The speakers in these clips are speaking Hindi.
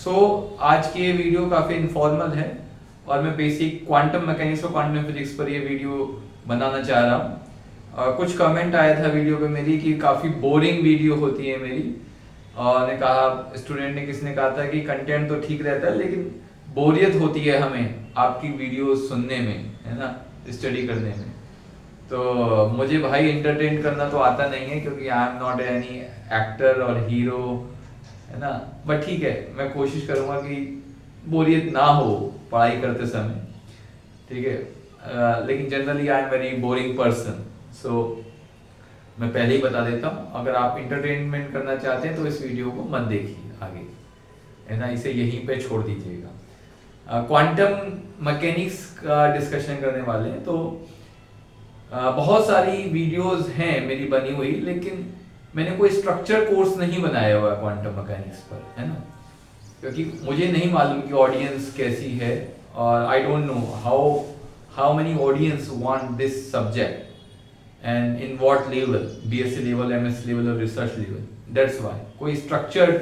सो आज की ये वीडियो काफ़ी इनफॉर्मल है और मैं बेसिक क्वांटम मैकेनिक्स और क्वांटम फिजिक्स पर ये वीडियो बनाना चाह रहा हूँ। कुछ कमेंट आया था वीडियो पे मेरी कि काफ़ी बोरिंग वीडियो होती है मेरी, और ने कहा, स्टूडेंट ने किसने कहा था कि कंटेंट तो ठीक रहता है लेकिन बोरियत होती है हमें आपकी वीडियो सुनने में, है ना, स्टडी करने में। तो मुझे भाई इंटरटेन करना तो आता नहीं है क्योंकि I am not any actor और हीरो, है ना। बट ठीक है, मैं कोशिश करूंगा कि बोरियत ना हो पढ़ाई करते समय, ठीक है। लेकिन generally I am very boring person, so मैं पहले ही बता देता हूँ, अगर आप इंटरटेनमेंट करना चाहते हैं तो इस वीडियो को मत देखिए आगे, है ना, इसे यहीं पे छोड़ दीजिएगा। क्वांटम मैकेनिक्स का डिस्कशन करने वाले हैं, तो बहुत सारी वीडियोस हैं मेरी बनी हुई, लेकिन मैंने कोई स्ट्रक्चर कोर्स नहीं बनाया हुआ क्वांटम मैकेनिक्स पर, है ना, क्योंकि मुझे नहीं मालूम कि ऑडियंस कैसी है, और I don't know how many audience want this subject and in what level, BSc level, MSc level और रिसर्च लेवल। दैट्स व्हाई कोई स्ट्रक्चर्ड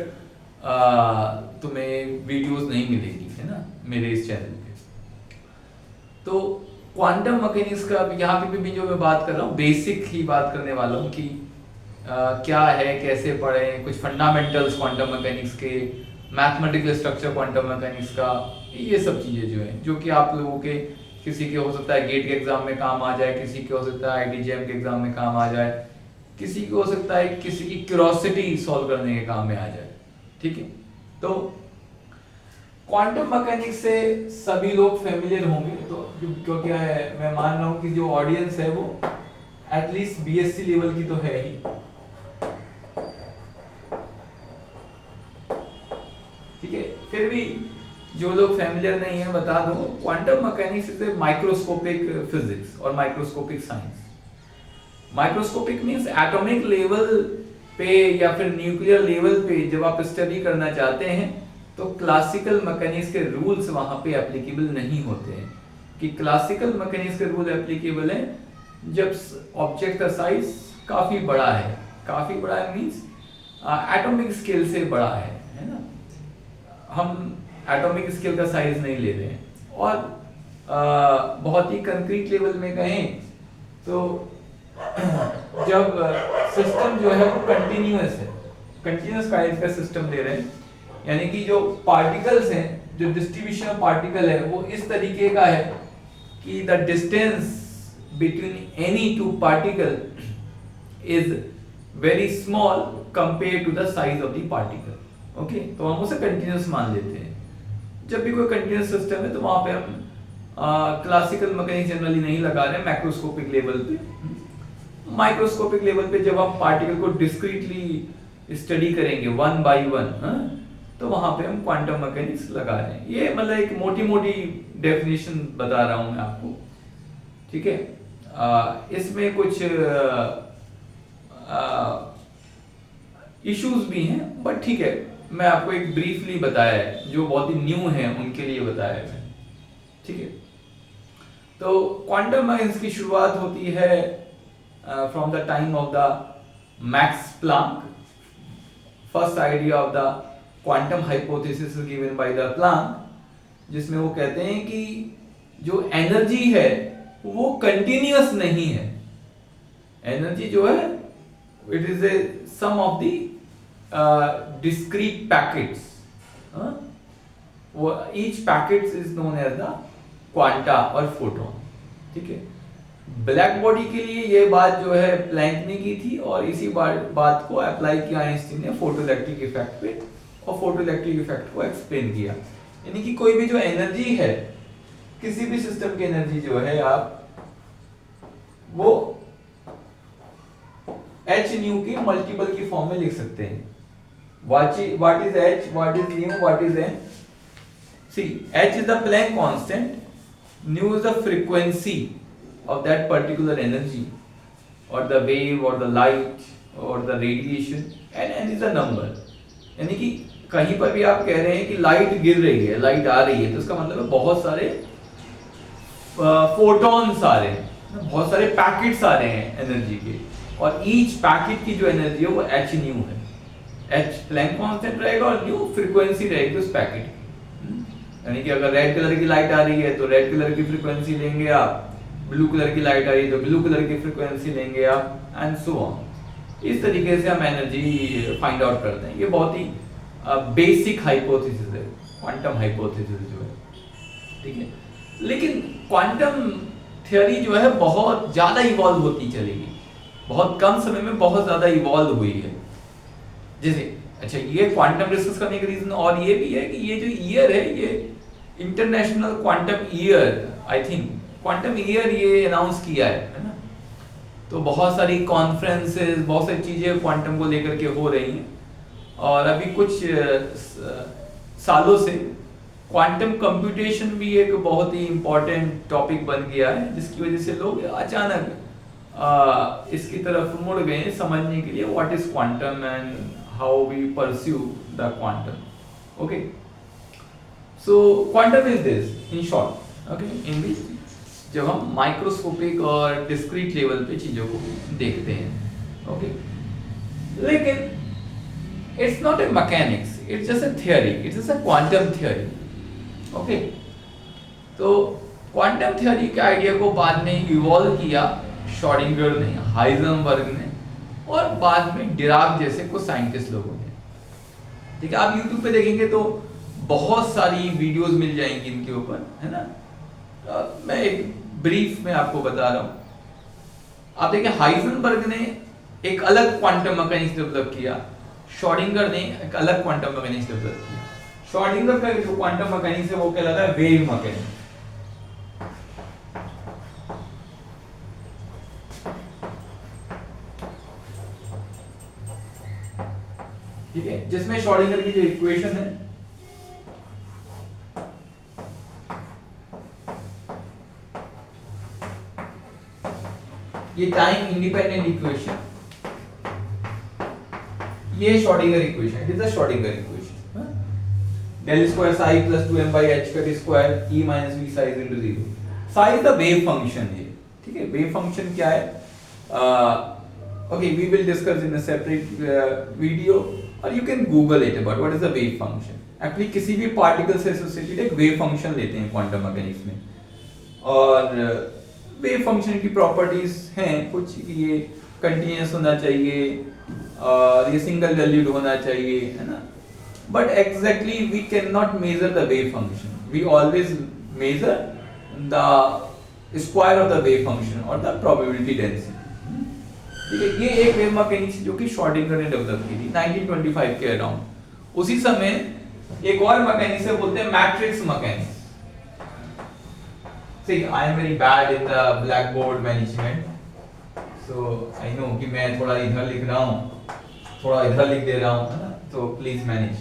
तुम्हें वीडियोस नहीं मिलेगी, है ना, मेरे इस चैनल पे। तो क्वांटम मैकेनिक्स का यहाँ पे भी जो मैं बात कर रहा हूँ, बेसिक ही बात करने वाला हूँ कि क्या है, कैसे पढ़ें, कुछ फंडामेंटल्स क्वांटम मैकेनिक्स के, मैथमेटिकल स्ट्रक्चर क्वांटम मैकेनिक्स का, ये सब चीज़ें जो हैं, जो कि आप लोगों के किसी के हो सकता है गेट के एग्जाम में काम आ जाए, किसी के हो सकता है आईआईटी के एग्जाम में काम आ जाए, किसी को हो सकता है किसी की क्यूरोसिटी सॉल्व करने के काम में आ जाए, ठीक है। तो क्वांटम मैकेनिक्स से सभी लोग फेमिलियर होंगे, तो क्योंकि मैं मान रहा हूँ कि जो ऑडियंस है वो एटलीस्ट बीएससी लेवल की तो है ही, ठीक है। फिर भी जो लोग फेमिलियर नहीं है, बता दूं, quantum mechanics is a microscopic physics और microscopic science. Microscopic means atomic level पे या फिर न्यूक्लियर लेवल पे जब आप स्टडी करना चाहते हैं तो क्लासिकल मैकेनिक्स के रूल्स वहां पे एप्लीकेबल नहीं होते हैं। कि क्लासिकल मैकेनिक्स के रूल एप्लीकेबल हैं जब ऑब्जेक्ट का साइज काफी बड़ा है, काफी बड़ा है मींस एटॉमिक स्केल से बड़ा है ना। हम एटॉमिक स्केल का साइज नहीं ले रहे हैं, और बहुत ही कंक्रीट लेवल में कहें तो जब सिस्टम जो है वो कंटिन्यूअस है, कंटिन्यूअस काइंड का सिस्टम ले रहे हैं, यानी कि जो पार्टिकल्स हैं, जो डिस्ट्रीब्यूशन ऑफ पार्टिकल है वो इस तरीके का है कि the distance between any two particle is very small compare to the size of the particle. Okay, तो हम उसे कंटिन्यूअस मान लेते हैं। जब भी कोई कंटिन्यूअस सिस्टम है तो वहां पे हम क्लासिकल मैकेनिक्स जनरली नहीं लगा रहे हैं, मैक्रोस्कोपिक लेवल पे। माइक्रोस्कोपिक लेवल पे जब आप पार्टिकल को डिस्क्रीटली स्टडी करेंगे वन बाय वन, तो वहां पे हम क्वांटम मैकेनिक्स लगा रहे हैं। ये मतलब एक मोटी मोटी डेफिनेशन बता रहा हूं मैं आपको, ठीक है। इसमें कुछ इश्यूज भी हैं, बट ठीक है, मैं आपको एक ब्रीफली बताया है, जो बहुत ही न्यू है उनके लिए बताया है मैंने, ठीक है। तो क्वांटम मैकेनिक्स की शुरुआत होती है from the time of the max Planck. First idea of the quantum hypothesis given by the Planck, जिसमें वो कहते हैं कि जो एनर्जी है वो कंटिन्यूअस नहीं है। एनर्जी जो है it is a sum of the discrete packets, each packets is known as the quanta और photon, ठीक है। ब्लैक बॉडी के लिए ये बात जो है प्लैंक ने की थी, और इसी बात को अप्लाई किया आइंस्टीन ने फोटोइलेक्ट्रिक इफेक्ट पे, और फोटोइलेक्ट्रिक इफेक्ट को एक्सप्लेन किया। यानी कि कोई भी जो एनर्जी है, किसी भी सिस्टम की एनर्जी जो है, आप वो h न्यू की मल्टीपल की फॉर्म में लिख सकते हैं। What is h, what is nu, what is n? See, h is the Planck constant, nu is the frequency of that particular energy, or the wave, or the light, or the radiation, and n is the number. यानी कि कहीं पर भी आप कह रहे हैं कि लाइट गिर रही है, लाइट आ रही है, तो उसका मतलब है बहुत सारे फोटॉन्स आ रहे हैं, बहुत सारे पैकेट्स आ रहे हैं एनर्जी के, और ईच पैकेट की जो एनर्जी है वो h न्यू है। एच प्लैंक कांस्टेंट रहेगा और न्यू फ्रीक्वेंसी रहेगी उस पैकेट की। यानी कि अगर रेड कलर की लाइट आ रही है तो रेड कलर की फ्रीक्वेंसी लेंगे आप, ब्लू कलर की लाइट आ रही है तो ब्लू कलर की फ्रीक्वेंसी लेंगे आप, एंड सो ऑन। इस तरीके से हम एनर्जी फाइंड आउट करते हैं। ये बहुत ही बेसिक हाइपोथेसिस है, क्वांटम हाइपोथेसिस जो है, ठीक है। लेकिन क्वांटम थ्योरी जो है बहुत ज़्यादा इवॉल्व होती चलेगी, बहुत कम समय में बहुत ज़्यादा इवॉल्व हुई है। जैसे अच्छा, ये क्वांटम डिस्कस करने का रीजन और ये भी है कि ये जो ईयर है, ये international quantum year, I think quantum year ये अनाउंस किया है ना। तो बहुत सारी कॉन्फ्रेंसेस, बहुत सारी चीज़ें क्वांटम को लेकर के हो रही हैं। और अभी कुछ सालों से क्वांटम कंप्यूटेशन भी एक बहुत ही इम्पोर्टेंट टॉपिक बन गया है, जिसकी वजह से लोग अचानक इसकी तरफ मुड़ गए हैं समझने के लिए what is quantum and how we pursue the quantum. Okay, so quantum is this in short, okay, in which जब हम माइक्रोस्कोपिक और डिस्क्रीट लेवल पे चीज़ों को देखते हैं, ओके। लेकिन it's not a mechanics, it's just a theory, it's just a quantum theory, okay. तो क्वांटम थ्योरी के आइडिया को बाद में इवॉल्व किया श्रोडिंगर ने, हाइजेनबर्ग ने, और बाद में डिराक जैसे कुछ साइंटिस्ट लोगों ने। ठीक है, आप YouTube पे देखेंगे तो बहुत सारी वीडियोस मिल जाएंगी इनके ऊपर, है ना। मैं एक ब्रीफ में आपको बता रहा हूँ। आप देखिए, हाइजेनबर्ग ने एक अलग क्वांटम मैकेनिक्स डेवलप किया, श्रोडिंगर ने एक अलग क्वांटम मैकेनिक्स डेवलप किया। श्रोडिंगर का जो क्वांटम मैकेनिक्स है वो कहलाता है वेव मैकेनिक्स। ठीक है, जिसमें श्रोडिंगर की जो इक्वेशन है ये टाइम इंडिपेंडेंट इक्वेशन, ये Schrodinger equation, it is the Schrodinger equation. del square psi plus 2m by h cut square e minus v psi is into 0। psi is the wave function है, ठीक है। wave function क्या है? Okay, we will discuss in a separate video, or you can google it about what is the wave function। Actually किसी भी पार्टिकल से एसोसिएटेड एक वेव फंक्शन लेते हैं क्वांटम मैकेनिक्स में, और वेव फंक्शन की प्रॉपर्टीज हैं कुछ, ये कंटिन्यूअस होना चाहिए और ये सिंगल वैल्यूड होना चाहिए, है ना। But exactly we can not measure the wave function, we always measure the square of the wave function और द प्रोबेबिलिटी डेंसिटी। ठीक है, ये एक वेव मैकेनिक्स जो कि श्रोडिंगर ने डेवलप की थी 1925 के अराउंड। उसी समय एक और मैकेनिक्स है, बोलते हैं matrix mechanics. See, I am very bad in the blackboard management, so I know कि मैं थोड़ा इधर लिख रहा हूँ, थोड़ा इधर लिख दे रहा हूँ, है ना, तो प्लीज मैनेज।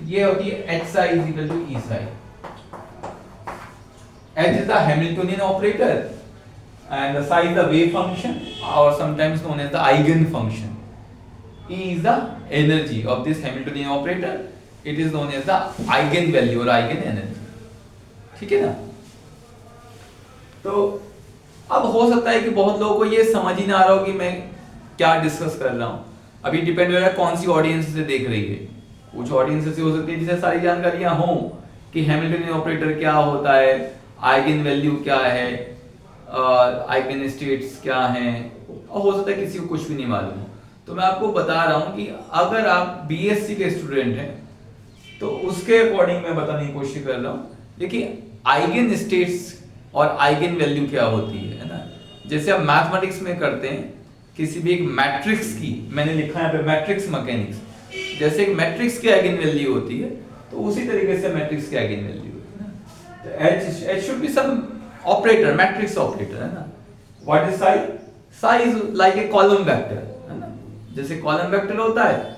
ये होती है h psi is equal to e psi। h is the Hamiltonian operator and the psi is the wave function, or sometimes known as the eigen function। E is the energy of this Hamiltonian operator, it is known as the eigen value or eigen energy। ठीक है ना। तो अब हो सकता है कि बहुत लोगों को ये समझ ही ना आ रहा हो कि मैं क्या डिस्कस कर रहा हूँ। अभी डिपेंड हो रहा है कौन सी ऑडियंस से देख रही है। कुछ ऑडियंस से हो सकती है जिसे सारी जानकारियां हो कि हैमिल्टनियन ऑपरेटर क्या होता है, आइगन वैल्यू क्या है, आइगन स्टेट्स क्या हैं, और हो सकता है किसी को कुछ भी नहीं मालूम हो। तो मैं आपको बता रहा हूँ कि अगर आप बीएससी के स्टूडेंट हैं तो उसके अकॉर्डिंग मैं बताने की कोशिश कर रहा हूँ। देखिए, आइगन स्टेट्स और आइगन वैल्यू क्या होती है ना। जैसे आप मैथमेटिक्स में करते हैं किसी भी एक मैट्रिक्स की, मैंने लिखा है यहाँ पे मैट्रिक्स मैकेनिक्स, जैसे एक मैट्रिक्स की आइगन वैल्यू होती है तो उसी तरीके से मैट्रिक्स की आइगन वैल्यू होती है ना। तो h should be some operator, matrix operator, है ना। What is psi? Psi is like a column vector, है ना। जैसे कॉलम वेक्टर होता है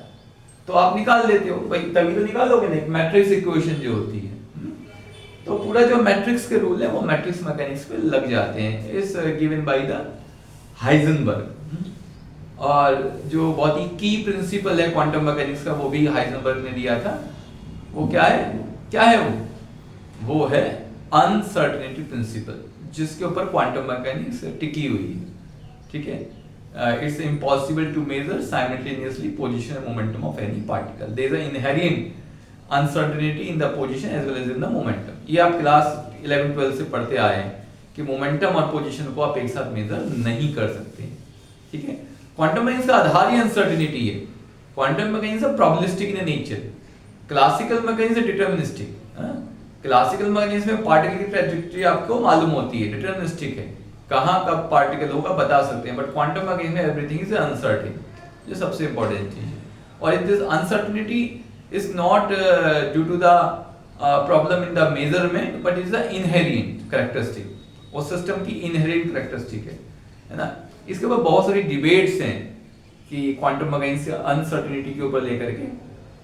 तो आप निकाल लेते हो भाई, तभी तो निकालोगे ना, मैट्रिक्स इक्वेशन जो होती है। तो पूरा जो मैट्रिक्स के रूल है वो मैट्रिक्स मैकेनिक्स पे लग जाते हैं, is given by the Heisenberg. और जो बहुत ही की प्रिंसिपल है क्वांटम मैकेनिक्स का वो भी हाइजेनबर्ग ने दिया था। वो क्या है? क्या है वो है अनसर्टेनिटी प्रिंसिपल, जिसके ऊपर क्वांटम मैकेनिक्स टिकी हुई है। ठीक है, it's impossible to measure simultaneously position and momentum of any particle. There is an inherent uncertainty in the position as well as in the momentum. ये आप क्लास 11-12 से पढ़ते आए हैं कि मोमेंटम और पोजीशन को आप एक साथ मेजर नहीं कर सकते, ठीक है। क्वांटम मैकेनिक्स का आधार ही अनसर्टेनिटी है। Quantum mechanics probabilistic in nature, classical mechanics deterministic. Classical mechanics में पार्टिकल की ट्रैजेक्टरी आपको मालूम होती है, डिटरमिनिस्टिक है, कहाँ कब पार्टिकल होगा बता सकते हैं, बट क्वांटम मैकेनिक्स में एवरीथिंग इज अनसर्टेन, जो सबसे इंपॉर्टेंट चीज है। और it this uncertainty is not due to the problem in the measurement, but is the inherent characteristic, वो सिस्टम की इनहेरेंट कैरेक्टरिस्टिक है ना। इसके ऊपर बहुत सारी डिबेट्स हैं कि क्वांटम मैकेनिक्स अनसर्टेनिटी के ऊपर लेकर के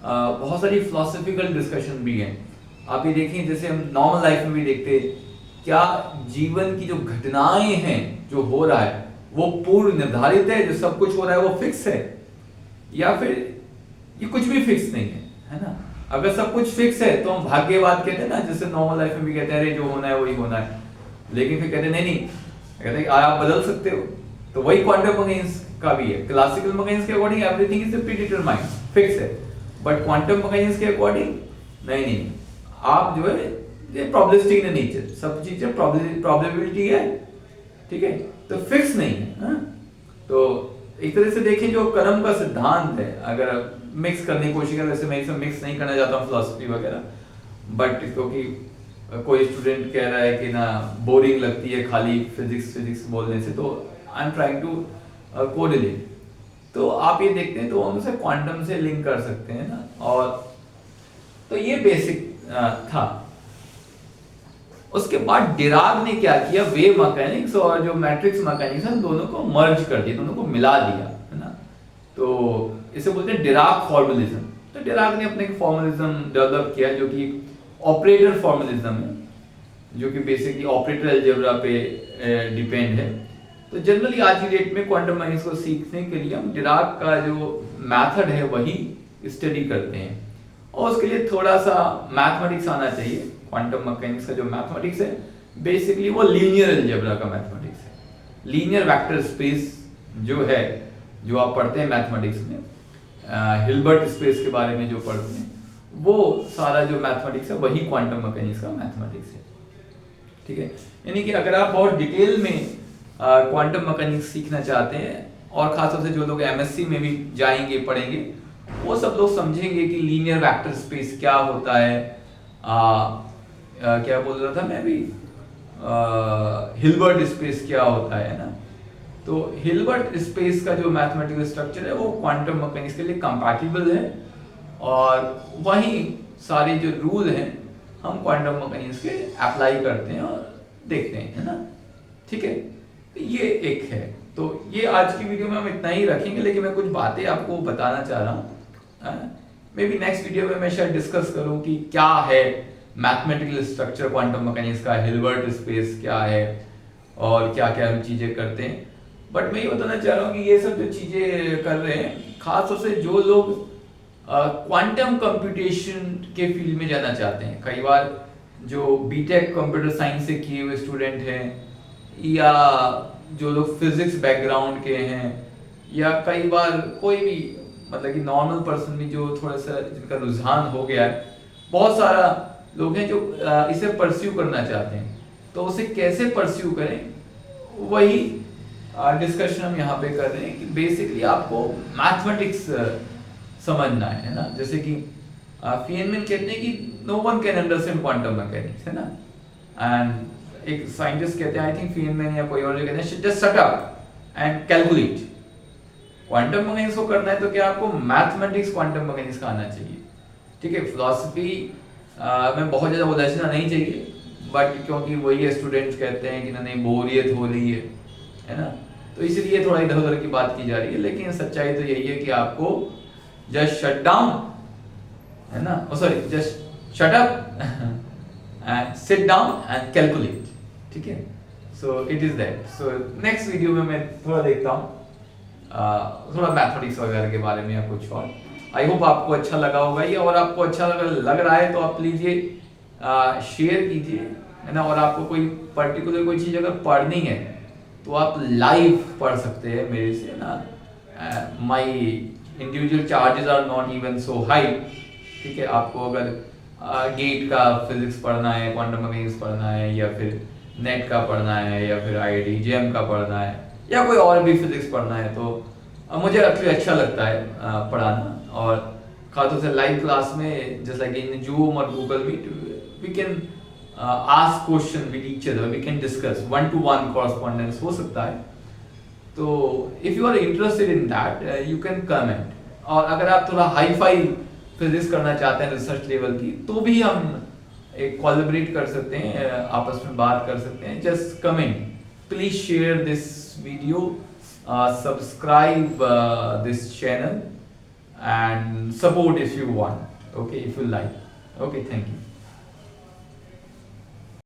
बहुत सारी फिलोसॉफिकल डिस्कशन भी हैं। आप ये देखिए, जैसे हम नॉर्मल लाइफ में भी देखते हैं, क्या जीवन की जो घटनाएं हैं, जो हो रहा है वो पूर्व निर्धारित है, जो सब कुछ हो रहा है वो फिक्स है, या फिर ये कुछ भी फिक्स नहीं है ना। अगर सब कुछ फिक्स है तो हम भाग्यवाद कहते हैं ना, जैसे नॉर्मल लाइफ में भी कहते हैं अरे जो होना है वही होना है, लेकिन फिर कहते नहीं, कहते हैं आप बदल सकते हो। तो वही क्वांटम मैकेनिक्स का भी है। क्लासिकल मैकेनिक्स के according everything is predetermined, fix है, बट क्वांटम मैकेनिक्स के अकॉर्डिंग नहीं, आप जो है ये प्रोबेबिलिस्टिक इन नेचर, सब चीजें प्रोबेबिलिटी है, ठीक है, तो फिक्स नहीं है। हाँ? तो एक तरह से देखें जो कर्म का सिद्धांत है, अगर मिक्स करने की कोशिश करें, वैसे मैं इसमें मिक्स नहीं करना चाहता हूँ फिलॉसफी वगैरह, बट क्योंकि कोई स्टूडेंट कह रहा है कि ना बोरिंग लगती है खाली फिजिक्स बोलने से, तो I am trying to correlate. तो आप ये देखते हैं तो हम उसे क्वांटम से लिंक कर सकते हैं ना। और तो ये बेसिक था। उसके बाद डिराक ने क्या किया, वेव मैकेनिक्स और जो मैट्रिक्स मैकेनिक्स है दोनों को मर्ज कर दिया, दोनों को मिला दिया, है ना। तो इसे बोलते हैं डिराक फॉर्मुलिज्म। तो डिराक ने अपने फॉर्मुलिज्म डेवलप किया जो कि ऑपरेटर फॉर्मुलिज्म है, जो कि बेसिकली ऑपरेटर अलजेब्रा पे डिपेंड है। तो जनरली आज की डेट में क्वांटम मैकेनिक्स को सीखने के लिए हम डिराक का जो मेथड है वही स्टडी करते हैं, और उसके लिए थोड़ा सा मैथमेटिक्स आना चाहिए। क्वांटम मैकेनिक्स का जो मैथमेटिक्स है बेसिकली वो लीनियर अलजेब्रा का मैथमेटिक्स है। लीनियर वेक्टर स्पेस जो है, जो आप पढ़ते हैं मैथमेटिक्स में, हिल्बर्ट स्पेस के बारे में जो पढ़ते हैं, वो सारा जो मैथमेटिक्स है वही क्वांटम मैकेनिक्स का मैथमेटिक्स है, ठीक है। यानी कि अगर आप बहुत डिटेल में क्वांटम मैकेनिक्स सीखना चाहते हैं, और खासतौर से जो लोग एमएससी में भी जाएंगे पढ़ेंगे, वो सब लोग समझेंगे कि लीनियर वेक्टर स्पेस क्या होता है। क्या बोल रहा था मैं अभी, हिल्बर्ट स्पेस क्या होता है ना। तो हिल्बर्ट स्पेस का जो मैथमेटिकल स्ट्रक्चर है वो क्वांटम मैकेनिक्स के लिए कंपैटिबल है, और वही सारे जो रूल हैं हम क्वांटम मैकेनिक्स के अप्लाई करते हैं और देखते हैं, है ना, ठीक है। ये एक है। तो ये आज की वीडियो में हम इतना ही रखेंगे, लेकिन मैं कुछ बातें आपको बताना चाह रहा हूँ। मे बी नेक्स्ट वीडियो में मैं शायद डिस्कस करूँ कि क्या है मैथमेटिकल स्ट्रक्चर क्वांटम मैकेनिक्स का, हिल्बर्ट स्पेस क्या है, और क्या क्या हम चीज़ें करते हैं। बट मैं ये बताना चाह रहा हूँ कि ये सब जो चीज़ें कर रहे हैं, खासतौर से जो लोग क्वांटम कंप्यूटेशन के फील्ड में जाना चाहते हैं, कई बार जो बीटेक कंप्यूटर साइंस से किए हुए स्टूडेंट हैं, या जो लोग फिजिक्स बैकग्राउंड के हैं, या कई बार कोई भी मतलब कि नॉर्मल पर्सन भी जो थोड़ा सा जिनका रुझान हो गया है, बहुत सारा लोग हैं जो इसे परस्यू करना चाहते हैं। तो उसे कैसे परस्यू करें, वही डिस्कशन हम यहाँ पे कर रहे हैं कि बेसिकली आपको मैथमेटिक्स समझना है ना। जैसे कि फीनमैन कहते हैं कि no one can understand quantum mechanics, है ना। एंड एक साइंटिस्ट कहते हैं, आई थिंक फीनमैन या कोई और कहते हैं, just shut up and calculate. Quantum mechanics को करना है तो क्या आपको मैथमेटिक्स क्वांटम मैकेनिक्स का आना चाहिए, ठीक है। फिलॉसफी में बहुत ज़्यादा उलझना नहीं चाहिए, बट क्योंकि वही स्टूडेंट्स कहते हैं कि नहीं बोरियत हो रही है ना, तो इसलिए थोड़ा इधर उधर की बात की जा रही है। लेकिन सच्चाई तो यही है कि आपको जस्ट शट डाउन, है ना, sorry just shut up and sit down and calculate, ठीक है। So it is that. So next video में मैं थोड़ा देखता हूँ थोड़ा मैथमेटिक्स वगैरह के बारे में या कुछ और। आई होप आपको अच्छा लगा होगा ये, और आपको अच्छा लग रहा है तो आप प्लीज ये शेयर कीजिए, है ना। और आपको कोई पर्टिकुलर कोई चीज़ अगर पढ़नी है तो आप लाइव पढ़ सकते हैं मेरे से ना। My individual charges are not even so high. ठीक है, आपको अगर गेट का फिजिक्स पढ़ना है, क्वांटम मैकेनिक्स पढ़ना है, या फिर नेट का पढ़ना है, या फिर आईआईटी जेएम का पढ़ना है, या कोई और भी फिजिक्स पढ़ना है, तो मुझे एक्चुअली अच्छा लगता है पढ़ाना। और खासतौर से लाइव क्लास में जैसा कि इन जूम और Google Meet we can ask question with each other, we can discuss, one to one correspondence हो सकता है। तो if you are interested in that you can comment. और अगर आप थोड़ा हाई फाई फिजिक्स करना चाहते हैं रिसर्च लेवल की, तो भी हम एक कोलैबोरेट कर सकते हैं, आपस में बात कर सकते हैं। Just comment, please share this video, subscribe this channel and support if you want, okay, if you like, okay, thank you.